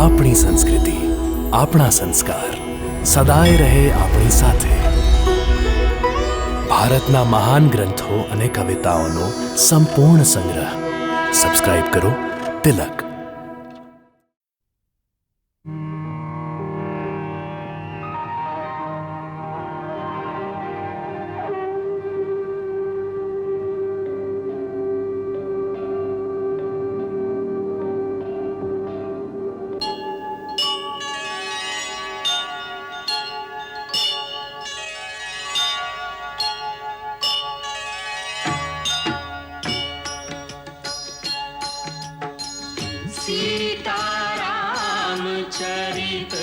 આપણી સંસ્કૃતિ, આપણા સંસ્કાર સદાય રહે આપણી સાથે. ભારતના મહાન ગ્રંથો અને કવિતાઓનો સંપૂર્ણ સંગ્રહ. સબસ્ક્રાઇબ કરો તિલક. सीताराम चरित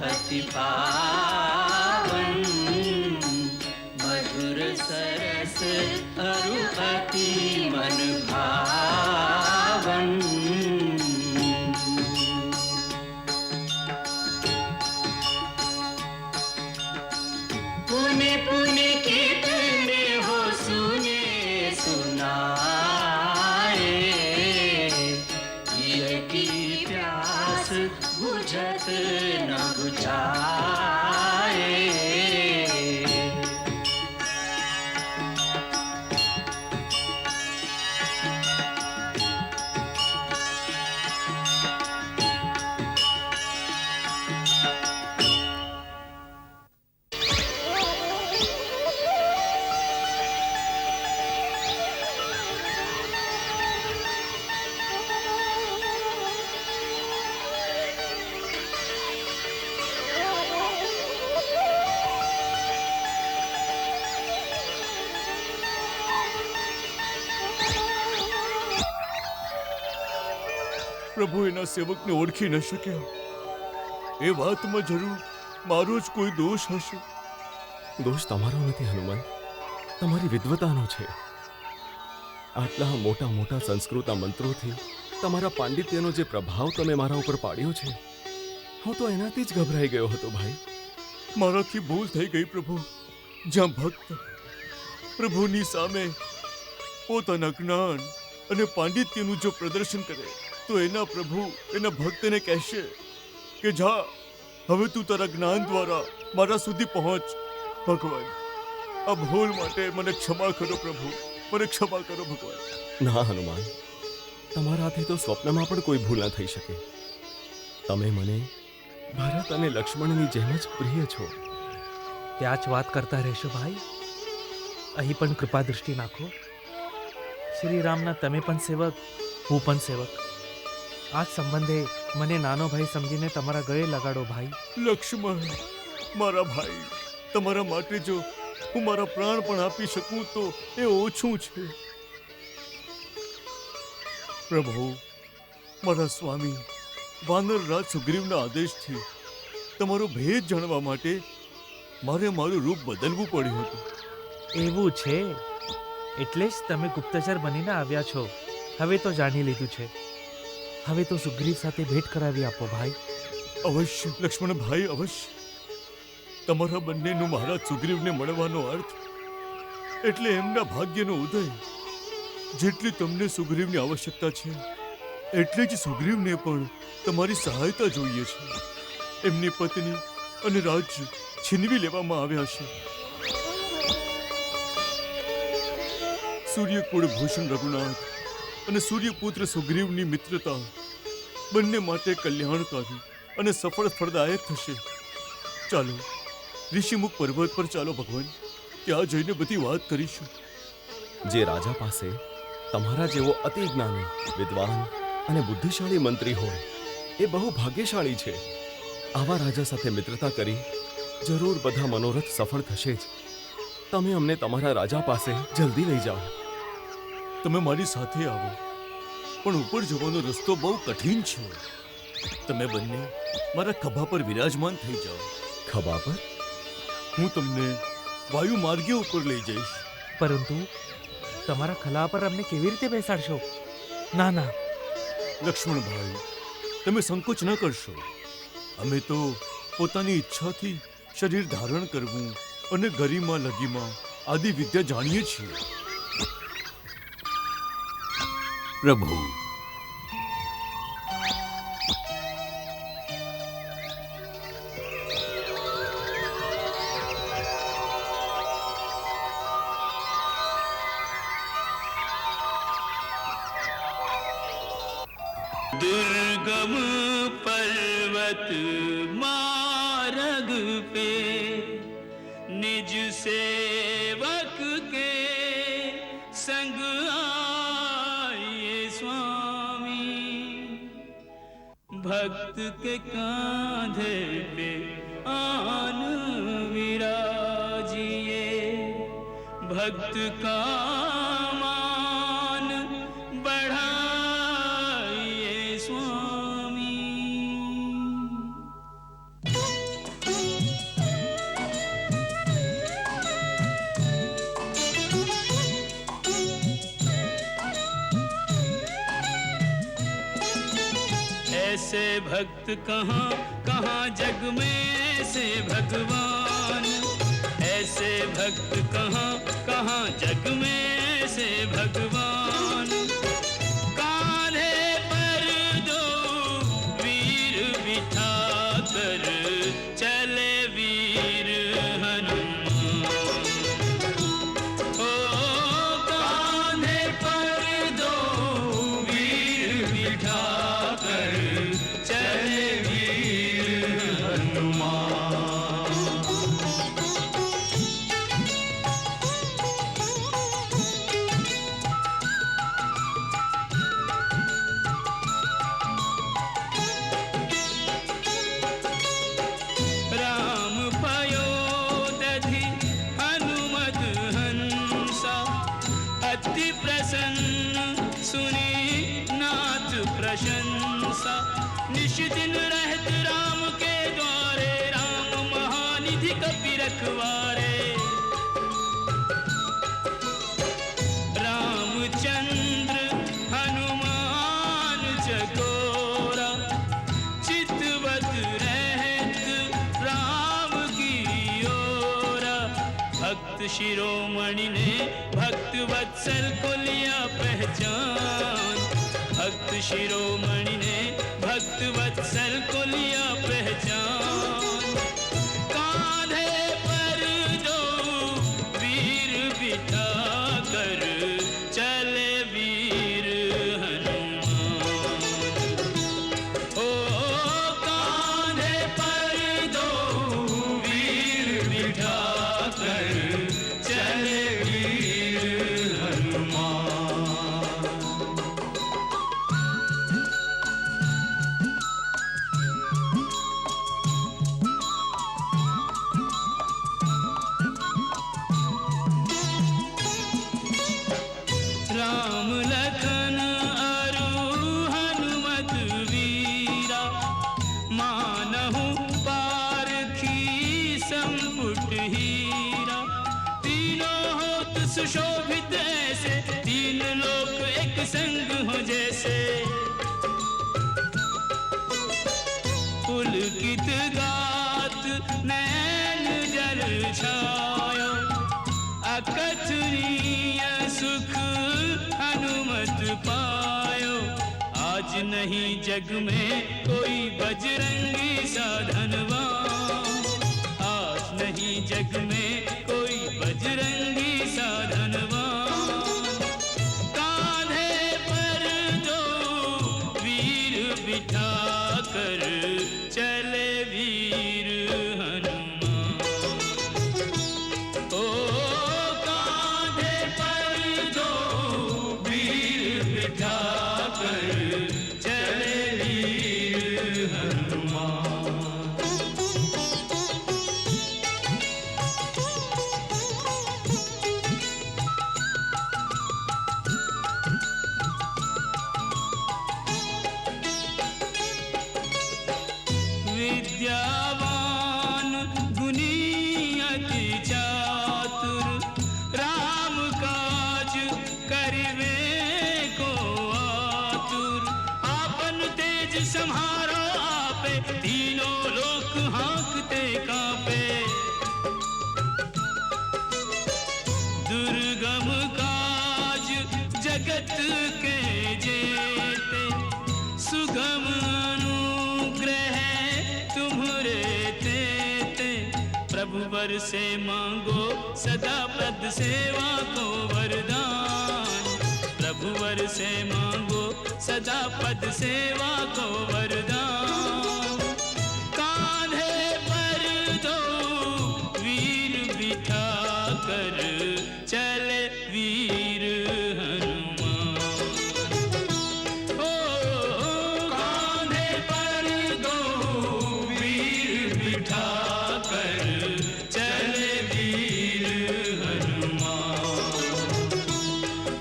अति पावन, मधुर सरस अरु अति मन भावन. पुने पुने कितने हो सुने सुनाए, बुझत न बुझाए. પ્રભુ એના સેવકને ઓળખી ન શક્યા. એ વાતમાં જરૂર મારો જ કોઈ દોષ હશે. દોષ તમારો નથી હનુમાન, તમારી વિદ્વતાનો છે. આટલા મોટા મોટા સંસ્કૃત મંત્રોથી તમારા પાંડિત્યનો જે પ્રભાવ તમે મારા ઉપર પાડ્યો છે, હું તો એનાથી જ ગભરાઈ ગયો હતો ભાઈ. મારાથી ભૂલ થઈ ગઈ પ્રભુ. જ્યાં ભક્ત પ્રભુની સામે પોતાના જ્ઞાન અને પાંડિત્યનું જો પ્રદર્શન કરે તો એના પ્રભુ એના ભક્તને કહેશે કે જા, હવે તું તારા જ્ઞાન દ્વારા મારા સુધી પહોંચ. ભગવાન, આ ભૂલ માટે મને ક્ષમા કરો પ્રભુ, મને ક્ષમા કરો ભગવાન. ના હનુમાન, તમારાથી તો સ્વપ્નમાં પણ કોઈ ભૂલ ન થઈ શકે. તમે મને ભરત અને લક્ષ્મણની જેમ જ પ્રિય છો. ત્યાં જ વાત કરતા રહેશો ભાઈ. અહીં પણ કૃપા દૃષ્ટિ નાખો. શ્રી રામના તમે પણ સેવક, હું પણ સેવક. આ સંબંધે મને નાનો ભાઈ સમજીને તમારા ગળે લગાડો ભાઈ. લક્ષ્મણ, મારા ભાઈ, તમારા માટે જો હું મારા પ્રાણ પણ આપી શકું તો એ ઓછું છે. પ્રભુ, મારા સ્વામી વાનર રાજ સુગ્રીવના આદેશથી તમારો ભેદ જાણવા માટે મારે મારું રૂપ બદલવું પડ્યું હતું. એવું છે એટલે જ તમે ગુપ્તચર બનીને આવ્યા છો. હવે તો જાણી લીધું છે. હવે તો સુગ્રીવ સાથે ભેટ કરાવી આપો ભાઈ. અવશ્ય લક્ષ્મણ ભાઈ, અવશ્ય. તમારા બંનેનું મહારાજ સુગ્રીવને મળવાનો અર્થ એટલે એમના ભાગ્યનો ઉદય. જેટલી તમને સુગ્રીવની આવશ્યકતા છે એટલે જ સુગ્રીવને પણ તમારી સહાયતા જોઈએ છે. એમની પત્ની અને રાજ્ય છીનવી લેવામાં આવ્યા છે. સૂર્યકુળ ભૂષણ રઘુનાથ અને સૂર્યપુત્ર સુગ્રીવની મિત્રતા બંને માટે કલ્યાણકારી અને સફળ ફળદાયક થશે. ચાલો ઋષિમુખ પર્વત પર ચાલો ભગવાન, ત્યાં જઈને બધી વાત કરીશું. જે રાજા પાસે તમારા જેવો અતિ જ્ઞાની, વિદ્વાન અને બુદ્ધિશાળી મંત્રી હોય એ બહુ ભાગ્યશાળી છે. આવા રાજા સાથે મિત્રતા કરી જરૂર બધા મનોરથ સફળ થશે જ. તમે અમને તમારા રાજા પાસે જલ્દી લઈ જાઓ. તમે મારી સાથે આવો, પણ ઉપર જવાનો રસ્તો બહુ કઠિન છે. તમે બંને મારા ખભા પર વિરાજમાન થઈ જાઓ. ખભા પર? હું તમને વાયુ માર્ગે ઉપર લઈ જઈશ. પરંતુ તમારા ખલા પર અમને કેવી રીતે બેસાડશો? ના ના લક્ષ્મણભાઈ, તમે સંકોચ ન કરશો. અમે તો પોતાની ઈચ્છાથી શરીર ધારણ કરવું અને ગરિમા લગીમાં આદિ વિદ્યા જાણીએ છીએ. પ્રભુ, दुर्गम पर्वत मार्ग पे निज सेवक के संग आए स्वामी, भक्त के कांधे पे आन विराजिए, भक्त का मान बढ़ाइए स्वामी। ऐसे भक्त कहाँ कहाँ जग में, ऐसे भगवान, ऐसे भक्त कहाँ कहाँ जग में, ऐसे भगवान। कान्हे पर दो वीर बिठा कर चले वीर हनुमान, ओ कान्हे पर दो वीर बिठा कर चले वीर हनुमान। राम पयोदधि हनुमत हंसा, अति प्रसन्न सुनी नाथ प्रशंसा। निश दिन रहत राम के द्वारे, राम महानिधि कपि रखवारे। रामचंद्र हनुमान चकोरा, चितवत रहत राम की ओरा। भक्त शिरोमणि ने भक्त वत्सल को लिया पहचान, भक्त शिरोमणि ने भक्त वत्सल को लिया पहचान। कांधे पर दो वीर बिठा कर चले वीर हनुमान, ओ कांधे पर दो वीर बिठा कर चले वीर हनुमान। राम लखन अरु हनुमत वीरा, मानहु पारखी संपुट हीरा। तीनों होत सुशोभित ऐसे, तीन लोक एक संग हो जैसे। पुलकित गात नैन जल छायो, अकथनीय सुख हनुमत पायो। आज नहीं जग में कोई बजरंगी साधनवान, आज नहीं जग में कोई बजरंगी साधनवान। कांधे पर दो वीर बिठा कर चले वीर हनुमान, ओ कांधे पर दो वीर बिठा कर चले वीर हनुमान। विद्यावान गुणी अति चातुर, राम काज करिवे को आतुर। आपन तेज संहारो आपे, तीनों लोक हाँकते कांपे। दुर्गम काज जगत के जेते, सुगम अनुग्रह तुम्हरे तेते। प्रभु वर से मांगो सदा पद सेवा को वरदान, प्रभु प्रभुवर से मांगो सदा पद सेवा को वरदान। कान्हे पर दो वीर बिठा कर चले वीर हनुमान। ओ कान्हे पर दो वीर बिठा कर चले वीर हनुमान।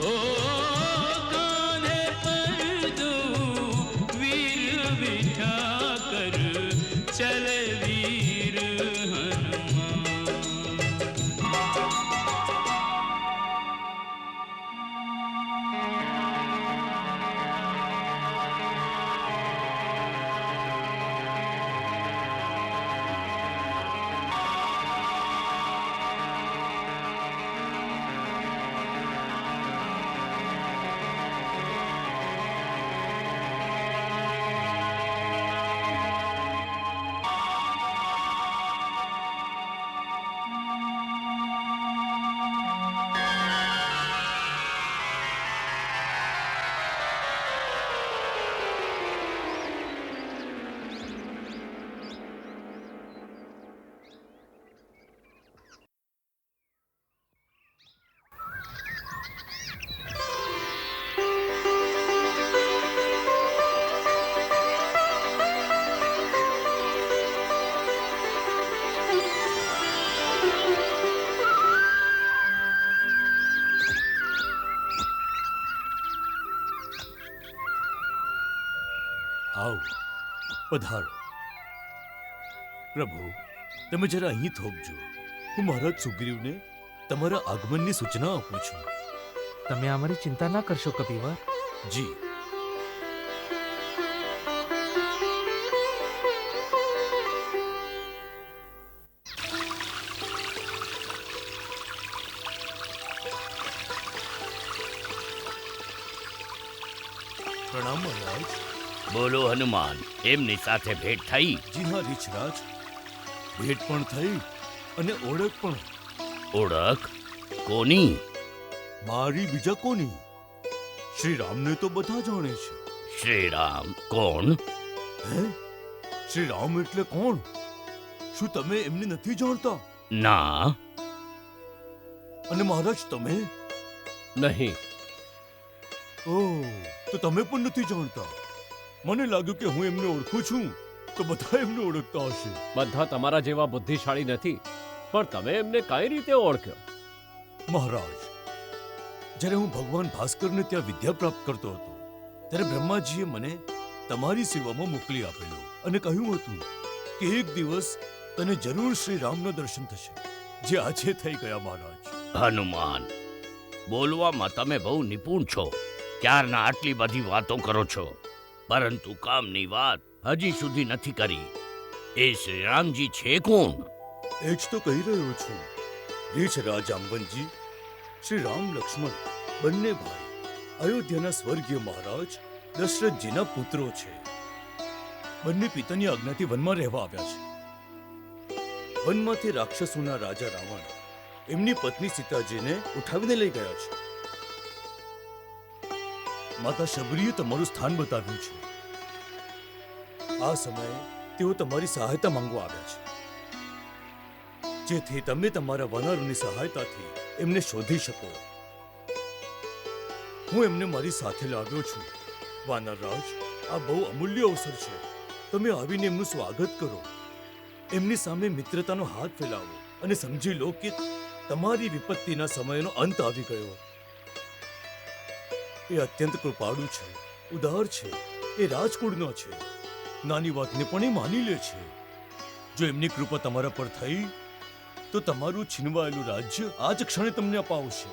ओ कान्हे पर दो वीर बिठा कर चले वीर हनुमान। આવો પધારો. પ્રભુ તમે જરા અહીં થોભજો. હું મહારાજ સુગ્રીવને તમારા આગમનની સૂચના આપું છું. તમે અમારી ચિંતા ના કરશો કપિવર. જી. પ્રણામ મહારાજ. બોલો હનુમાન, એમની સાથે ભેટ થઈ? જી હા રીછરાજ, ભેટ પણ થઈ અને ઓળખ પણ. ઓળખ કોની? મારી બીજા કોની? શ્રી રામને તો બધા જાણે છે. શ્રીરામ કોણ? હે? શ્રી રામ એટલે કોણ? શું તમે એમને નથી જાણતા? ના. અને મહારાજ તમે? નહીં. ઓહ, તો તમે પણ નથી જાણતા. મને લાગ્યું કે હું એમને ઓળખું છું તો બધા એમને ઓળખતા હશે. બધા તમારા જેવા બુદ્ધિશાળી નથી, પણ તમે એમને કઈ રીતે ઓળખ્યો? મહારાજ, જ્યારે હું ભગવાન ભાસ્કરને ત્યાં વિદ્યા પ્રાપ્ત કરતો હતો ત્યારે બ્રહ્માજીએ મને તમારી સેવામાં મોકલી આપેલો અને કહ્યું હતું કે એક દિવસ તને જરૂર શ્રી રામના દર્શન થશે, જે આજે થઈ ગયા મહારાજ. હનુમાન, બોલવામાં તમે બહુ નિપુણ છો. ક્યારના આટલી બધી વાતો કરો છો, પરંતુ કામની વાત હજી સુધી નથી કરી. એ શ્રીરામજી છે કોણ? એ જ તો કહી રહ્યો છું. રીછરાજ જાંબવંતજી, શ્રી રામ લક્ષ્મણ બંને ભાઈ અયોધ્યાના સ્વર્ગીય મહારાજ દશરથજીના પુત્રો છે. બંને પિતાની આજ્ઞાથી વનમાં રહેવા આવ્યા છે. વનમાંથી રાક્ષસોના રાજા રાવણ એમની પત્ની સીતાજીને ઉઠાવીને લઈ ગયા છે. માતા શબરીએ તમારું સ્થાન બતાવ્યું છે. આ સમયે તેઓ તમારી સહાયતા માંગવા આવ્યા છે, જેથી તમે તમારા વાનરોની સહાયતાથી એમને શોધી શકો. હું એમને મારી સાથે લાવ્યો છું. વાનરરાજ, આ બહુ અમૂલ્ય અવસર છે. તમે આવીને એમનું સ્વાગત કરો, એમની સામે મિત્રતાનો હાથ ફેલાવો અને સમજી લો કે તમારી વિપત્તિના સમયનો અંત આવી ગયો. એ અત્યંત કૃપાળુ છે, ઉદાર છે. એ રાજકુળનો છે. નાની વાતને પણ એ માની લે છે. જો એમની કૃપા તમારા પર થઈ તો તમારું છીનવાયેલું રાજ્ય આ જ ક્ષણે તમને અપાવશે.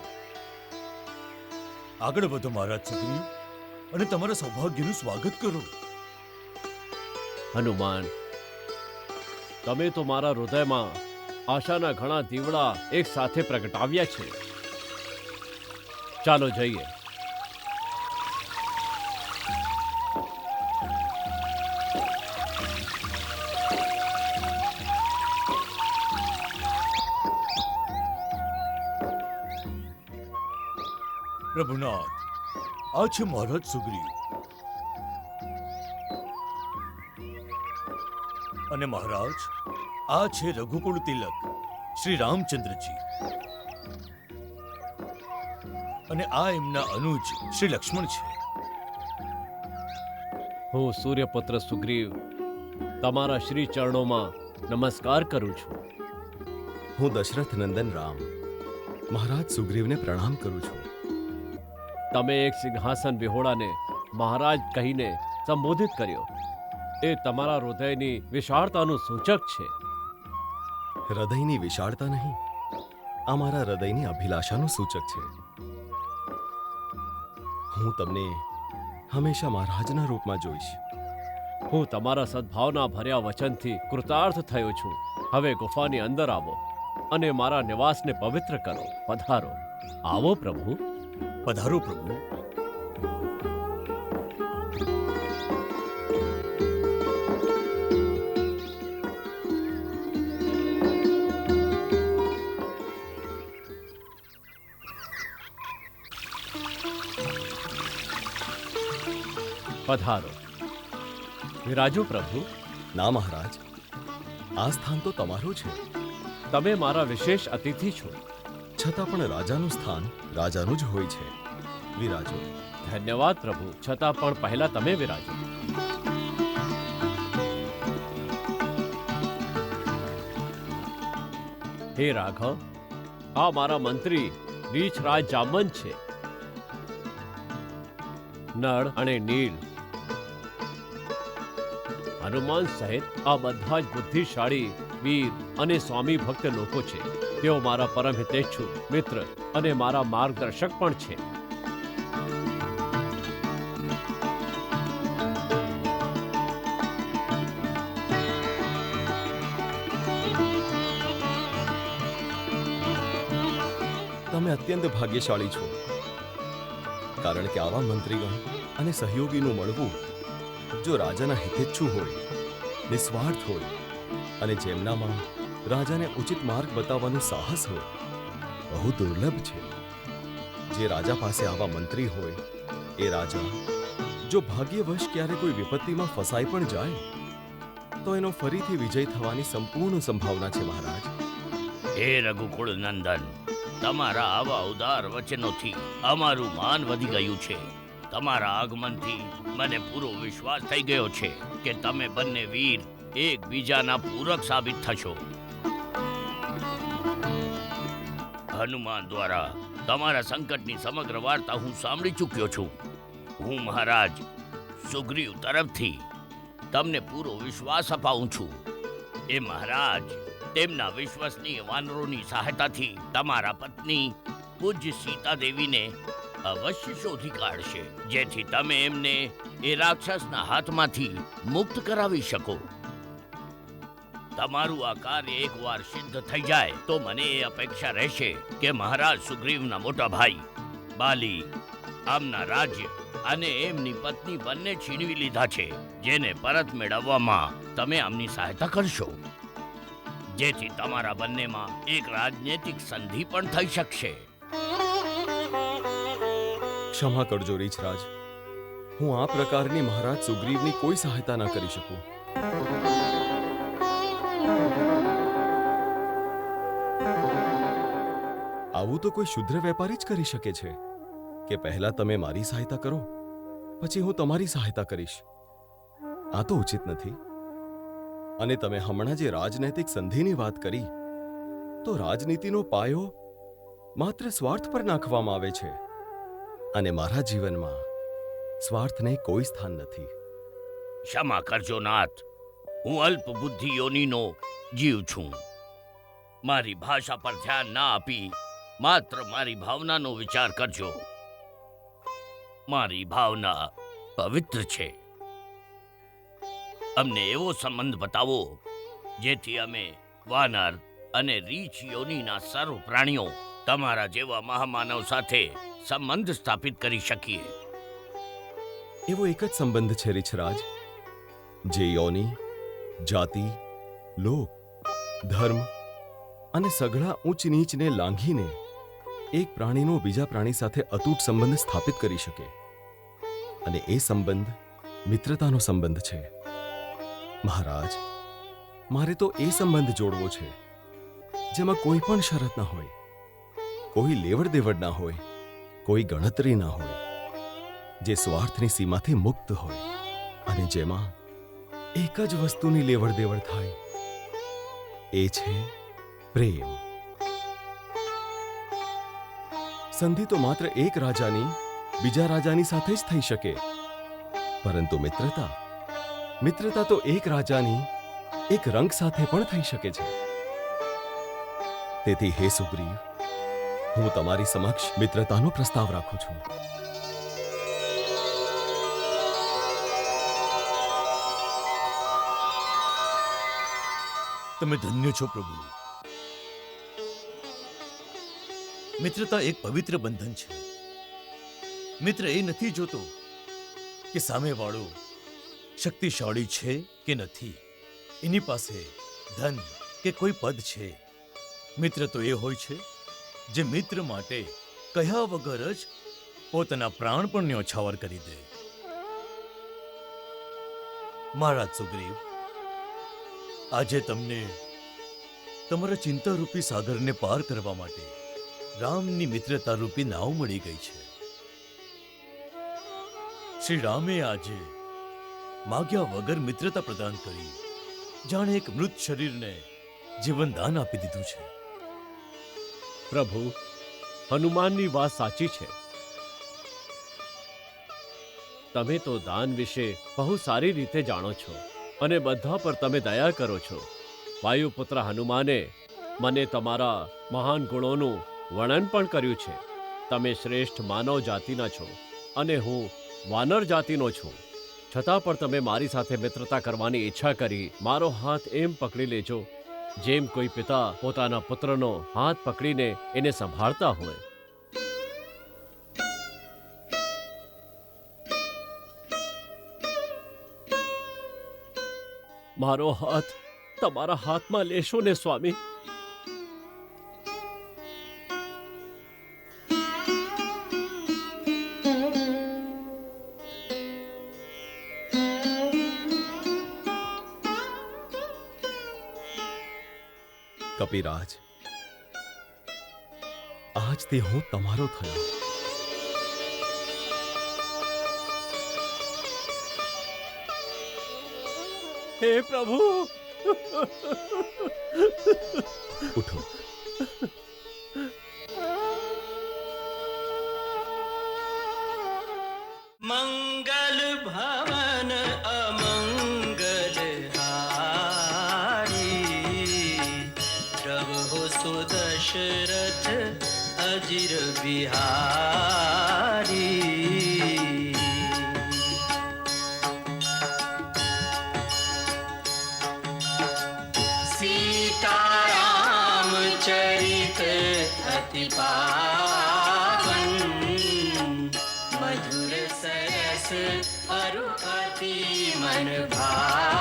આગળ વધો મહારાજ સુગ્રીવ, અને તમારા સૌભાગ્યનું સ્વાગત કરો. હનુમાન, તમે તો મારા હૃદયમાં આશાના ઘણા દીવડા એક સાથે પ્રગટાવ્યા છે. ચાલો જઈએ. પ્રભુનાથ, આ છે મહારાજ સુગ્રીવ અને મહારાજ આ છે રઘુકુળ તિલક શ્રી રામચંદ્રજી અને આ એમના અનુજ શ્રી લક્ષ્મણ છે. હું સૂર્યપુત્ર સુગ્રીવ તમારા શ્રી ચરણોમાં નમસ્કાર કરું છું. હું દશરથ નંદન રામ મહારાજ સુગ્રીવને પ્રણામ કરું છું. તમે એક સિંહાસન વિહોળાને મહારાજ કહીને સંબોધિત કર્યો એ તમારા હૃદયની વિશાળતાનું સૂચક છે. હૃદયની વિશાળતા નહીં, આ મારા હૃદયની અભિલાષાનું સૂચક છે. હું તમને હંમેશા મહારાજના રૂપમાં જોઈશ. હું તમારા સદ્ભાવના ભર્યા વચનથી કૃતાર્થ થયો છું. હવે ગુફાની અંદર આવો અને મારા નિવાસને પવિત્ર કરો. પધારો. આવો પ્રભુ. પધારો પ્રભુ. પધારો. વિરાજો પ્રભુ. ના મહારાજ, આ સ્થાન તો તમારું છે. તમે મારા વિશેષ અતિથિ છો. છતાં પણ રાજાનું સ્થાન રાજાનું જ હોય છે. વિરાજો. ધન્યવાદ પ્રભુ. છતાં પણ પહેલા તમે વિરાજો. હે રાઘવ, આ મારા મંત્રી રીછરાજ જામવંત છે. નળ અને નીલ હનુમાન સહિત આ બધા જ બુદ્ધિશાળી વીર અને સ્વામી ભક્ત લોકો છે. તેઓ મારા પરમ હિતેચ્છુ મિત્ર અને મારા માર્ગદર્શક પણ છે. તમે અત્યંત ભાગ્યશાળી છો, કારણ કે આવા મંત્રીગણ અને સહયોગીનું મળવું જો રાજાના હિતેચ્છુ હોય, નિસ્વાર્થ હોય અને જેમનામાં રાજાને ઉચિત માર્ગ બતાવવાનું સાહસ હોય, બહુ દુર્લભ છે. જે રાજા પાસે આવા મંત્રી હોય એ રાજા જો ભાગ્યવશ ક્યારે કોઈ વિપત્તિમાં ફસાઈ પણ જાય તો એનો ફરીથી વિજય થવાની સંપૂર્ણ સંભાવના છે. મહારાજ. હે રઘુકુળ નંદન, તમારા આવા ઉદાર વચનોથી અમારું માન વધી ગયું છે. તમારા આગમનથી મને પૂરો વિશ્વાસ થઈ ગયો છે કે તમે બંને વીર એકબીજાના પૂરક સાબિત થશો. હનુમાન દ્વારા તમારા સંકટની સમગ્ર વાર્તા હું સાંભળી ચૂક્યો છું. હું મહારાજ સુગ્રીવ તરફથી તમને પૂરો વિશ્વાસ અપાવું છું. એ મહારાજ તેમના વિશ્વસનીય વાનરોની સહાયતાથી તમારા પત્ની પૂજ્ય સીતા દેવીને અવશ્ય શોધી કાઢશે, જેથી તમે એમને એ રાક્ષસના હાથમાંથી મુક્ત કરાવી શકો. તમારું આ કાર્ય એકવાર સિદ્ધ થઈ જાય તો મને એ અપેક્ષા રહેશે કે મહારાજ સુગ્રીવના મોટા ભાઈ બાલી આમના રાજ્ય અને એમની પત્ની બંને છીનવી લીધા છે, જેને પરત મેળવવામાં તમે આમની સહાયતા કરશો, જેથી તમારા બંનેમાં એક રાજનૈતિક સંધિ પણ થઈ શકશે. ક્ષમા કરજો રીછરાજ, હું આ પ્રકારની મહારાજ સુગ્રીવની કોઈ સહાયતા ન કરી શકું. આવું તો કોઈ શુદ્ર વેપારી જ કરી શકે છે કે પહેલા તમે મારી સહાયતા કરો, પછી હું તમારી સહાયતા કરીશ. આ તો ઉચિત નથી. અને તમે હમણાં જે રાજનૈતિક સંધિની વાત કરી, તો રાજનીતિનો પાયો માત્ર સ્વાર્થ પર નાખવામાં આવે છે અને મારા જીવનમાં સ્વાર્થને કોઈ સ્થાન નથી. ક્ષમા કરજો નાથ, હું અલ્પ બુદ્ધિ યોનીનો જીવ છું. મારી ભાષા પર ધ્યાન ના આપી માત્ર મારી ભાવનાનો વિચાર કરજો. મારી ભાવના પવિત્ર છે. અમને એવો સંબંધ બતાવો જેથી અમે વાનર અને રીછ યોનીના સર્વ પ્રાણીઓ તમારા જેવા મહામાનવ સાથે સંબંધ સ્થાપિત કરી શકીએ. એવો એક જ સંબંધ છે રીછરાજ, જે યોની, જાતિ, લોક, ધર્મ અને સઘળા ઊંચ નીચને લાંઘીને એક પ્રાણીનો બીજા પ્રાણી સાથે અતૂટ સંબંધ સ્થાપિત કરી શકે. અને એ સંબંધ મિત્રતાનો સંબંધ છે. મહારાજ, મારે તો એ સંબંધ જોડવો છે જેમાં કોઈ પણ શરત ના હોય, કોઈ લેવડ દેવડ ના હોય, કોઈ ગણતરી ના હોય, જે સ્વાર્થની સીમાથી મુક્ત હોય અને જેમાં એક જ વસ્તુની લેવડ દેવડ થાય, એ છે પ્રેમ. સંધિ તો માત્ર એક રાજાની બીજા રાજાની સાથે જ થઈ શકે, પરંતુ મિત્રતા તો એક રાજાની એક રંગ સાથે પણ થઈ શકે છે. તેથી હે સુગ્રીવ, હું તમારી સમક્ષ મિત્રતાનો પ્રસ્તાવ રાખું છું. તમે ધન્ય છો પ્રભુ. મિત્રતા એક પવિત્ર બંધન છે. મિત્ર એ નથી જોતો કે સામેવાળો શક્તિશાળી છે કે નથી, એની પાસે ધન કે કોઈ પદ છે. મિત્ર તો એ હોય છે જે મિત્ર માટે કહ્યા વગર જ પોતાના પ્રાણ પણ ન્યોછાવર કરી દે. મહારાજ સુગ્રીવ, આજે તમને તમારા ચિંતારૂપી સાગરને પાર કરવા માટે રામની મિત્રતા રૂપી નાવ મળી ગઈ છે. શ્રી રામે આજે માગ્યા વગર મિત્રતા પ્રદાન કરી, જાણે એક મૃત શરીરને જીવનદાન આપી દીધું છે. પ્રભુ, હનુમાનની વાત સાચી છે. તમે તો દાન વિશે બહુ સારી રીતે જાણો છો અને બધા પર તમે દયા કરો છો. વાયુપુત્ર હનુમાને મને તમારા મહાન ગુણોનું વર્ણન પણ કર્યું છે. તમે શ્રેષ્ઠ માનવ જાતિના છો અને હું વાનર જાતિનો છું. છતાં પણ તમે મારી સાથે મિત્રતા કરવાની ઈચ્છા કરી. મારો હાથ એમ પકડી લેજો જેમ કોઈ પિતા પોતાના પુત્રનો હાથ પકડીને એને સંભાળતા હોય. મારો હાથ તમારા હાથમાં લેશો ને સ્વામી? કપિરાજ, આજથી હું તમારો થયો. હે પ્રભુ, ઉઠો. मंगल भवन अमंगल हारी, प्रभु सुदशरथ अजिर बिहारी. सीताराम चरित अति पावन, मधुर सरस अरु अति मन भावन.